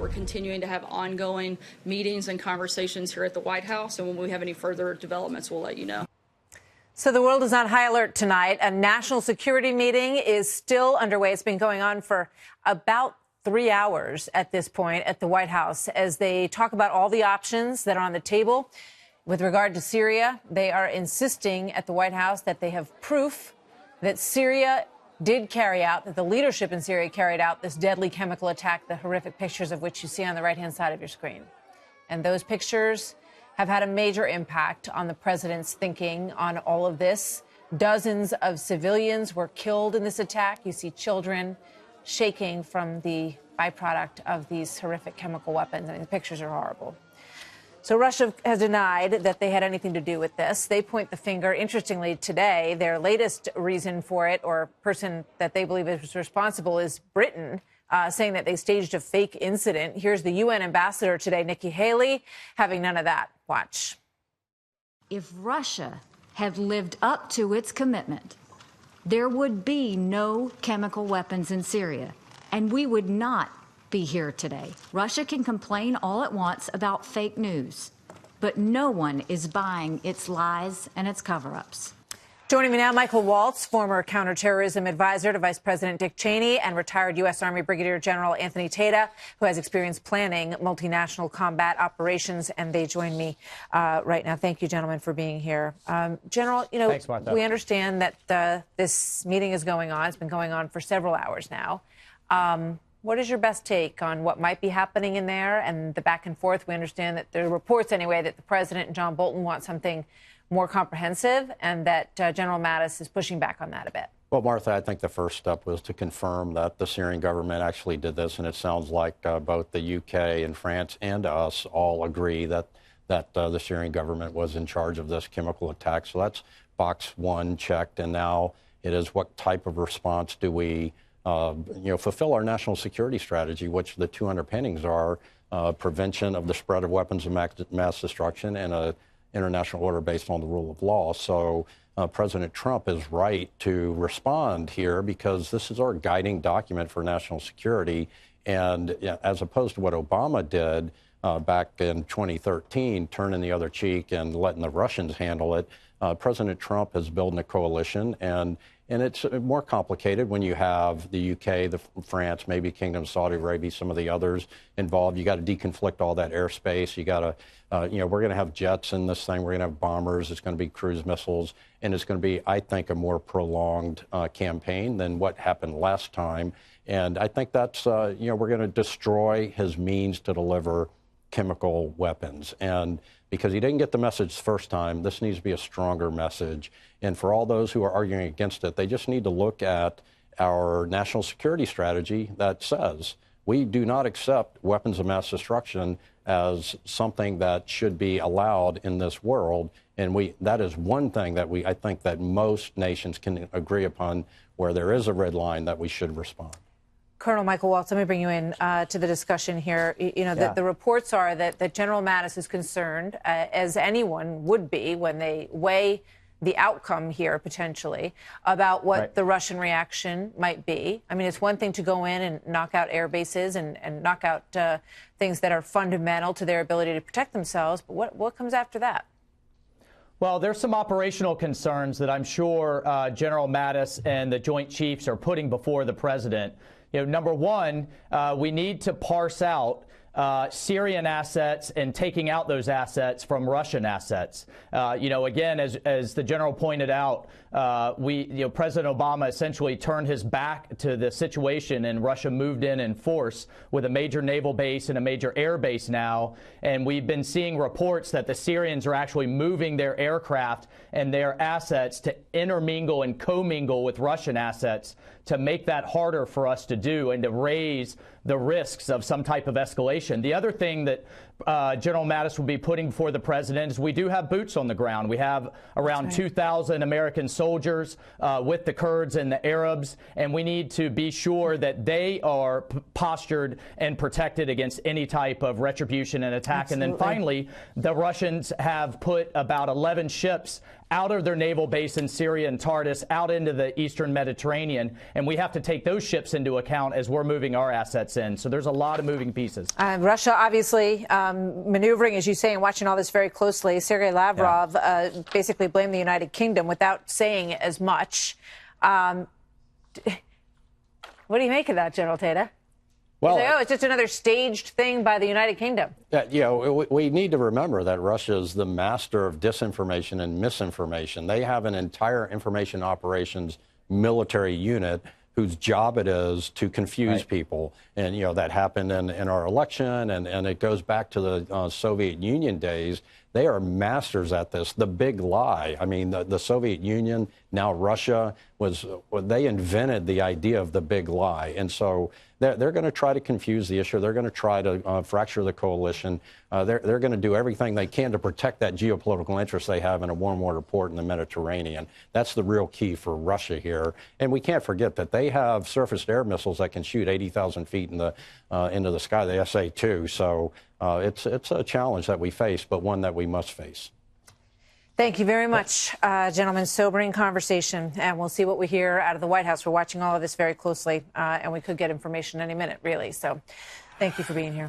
We're continuing to have ongoing meetings and conversations here at the White House, and when we have any further developments, we'll let you know. So the world is on high alert tonight. A national security meeting is still underway. It's been going on for about 3 hours at this point at the White House as they talk about all the options that are on the table. With regard to Syria, they are insisting at the White House that they have proof that Syria did carry out, that the leadership in Syria carried out this deadly chemical attack, the horrific pictures of which you see on the right-hand side of your screen. And those pictures have had a major impact on the president's thinking on all of this. Dozens of civilians were killed in this attack. You see children shaking from the byproduct of these horrific chemical weapons. I mean, the pictures are horrible. So Russia has denied that they had anything to do with this. They point the finger. Interestingly, today, their latest reason for it, or person that they believe is responsible, is Britain, saying that they staged a fake incident. Here's the UN ambassador today, Nikki Haley, having none of that. Watch. If Russia had lived up to its commitment, there would be no chemical weapons in Syria, and we would not be here today. Russia can complain all it wants about fake news, but no one is buying its lies and its cover-ups. Joining me now, Michael Waltz, former counterterrorism advisor to Vice President Dick Cheney, and retired U.S. Army Brigadier General Anthony Tata, who has experience planning multinational combat operations. And they join me right now. Thank you, gentlemen, for being here. General, you know, Thanks, Martha. We understand that this meeting is going on. It's been going on for several hours now. What is your best take on what might be happening in there and the back and forth? We understand that there are reports anyway that the president and John Bolton want something more comprehensive, and that General Mattis is pushing back on that a bit. Well, Martha, I think the first step was to confirm that the Syrian government actually did this, and it sounds like both the UK and France and us all agree that the Syrian government was in charge of this chemical attack. So that's box one checked, and now it is what type of response do we fulfill our national security strategy, which the two underpinnings are prevention of the spread of weapons of mass destruction and a international order based on the rule of law. So President Trump is right to respond here because this is our guiding document for national security. And as opposed to what Obama did back in 2013, turning the other cheek and letting the Russians handle it, President Trump is building a coalition, and it's more complicated when you have the UK, the France, maybe Kingdom of Saudi Arabia, some of the others involved. You got to deconflict all that airspace. You got to, we're going to have jets in this thing. We're going to have bombers. It's going to be cruise missiles, and it's going to be, I think, a more prolonged campaign than what happened last time. And I think that's, we're going to destroy his means to deliver chemical weapons. And because he didn't get the message the first time, this needs to be a stronger message. And for all those who are arguing against it, they just need to look at our national security strategy that says we do not accept weapons of mass destruction as something that should be allowed in this world. And that is one thing that I think that most nations can agree upon, where there is a red line that we should respond. Colonel Michael Waltz, let me bring you in to the discussion here. The reports are that General Mattis is concerned, as anyone would be when they weigh the outcome here potentially, about what the Russian reaction might be. I mean, it's one thing to go in and knock out air bases and knock out things that are fundamental to their ability to protect themselves. But what comes after that? Well, there's some operational concerns that I'm sure General Mattis and the Joint Chiefs are putting before the president. Number one, we need to parse out Syrian assets and taking out those assets from Russian assets. Again, as the general pointed out, President Obama essentially turned his back to the situation, and Russia moved in force with a major naval base and a major air base now. And we've been seeing reports that the Syrians are actually moving their aircraft and their assets to intermingle and commingle with Russian assets to make that harder for us to do and to raise the risks of some type of escalation. The other thing that General Mattis will be putting before the president is we do have boots on the ground. We have around 2,000 American soldiers with the Kurds and the Arabs, and we need to be sure that they are postured and protected against any type of retribution and attack. Absolutely. And then finally, the Russians have put about 11 ships out of their naval base in Syria and Tartus out into the eastern Mediterranean. And we have to take those ships into account as we're moving our assets in. So there's a lot of moving pieces. Russia, obviously, maneuvering, as you say, and watching all this very closely. Sergei Lavrov basically blamed the United Kingdom without saying as much. What do you make of that, General Tata? Well, It's just another staged thing by the United Kingdom. We need to remember that Russia is the master of disinformation and misinformation. They have an entire information operations military unit whose job it is to confuse people. And, that happened in our election, and it goes back to the Soviet Union days. They are masters at this. The big lie. I mean, the Soviet Union, now Russia, they invented the idea of the big lie. And so they're going to try to confuse the issue. They're going to try to fracture the coalition. They're going to do everything they can to protect that geopolitical interest they have in a warm water port in the Mediterranean. That's the real key for Russia here. And we can't forget that they have surface-to-air missiles that can shoot 80,000 feet into the sky, the SA-2. So it's a challenge that we face, but one that we must face. Thank you very much, gentlemen. Sobering conversation, and we'll see what we hear out of the White House. We're watching all of this very closely, and we could get information any minute, really. So thank you for being here.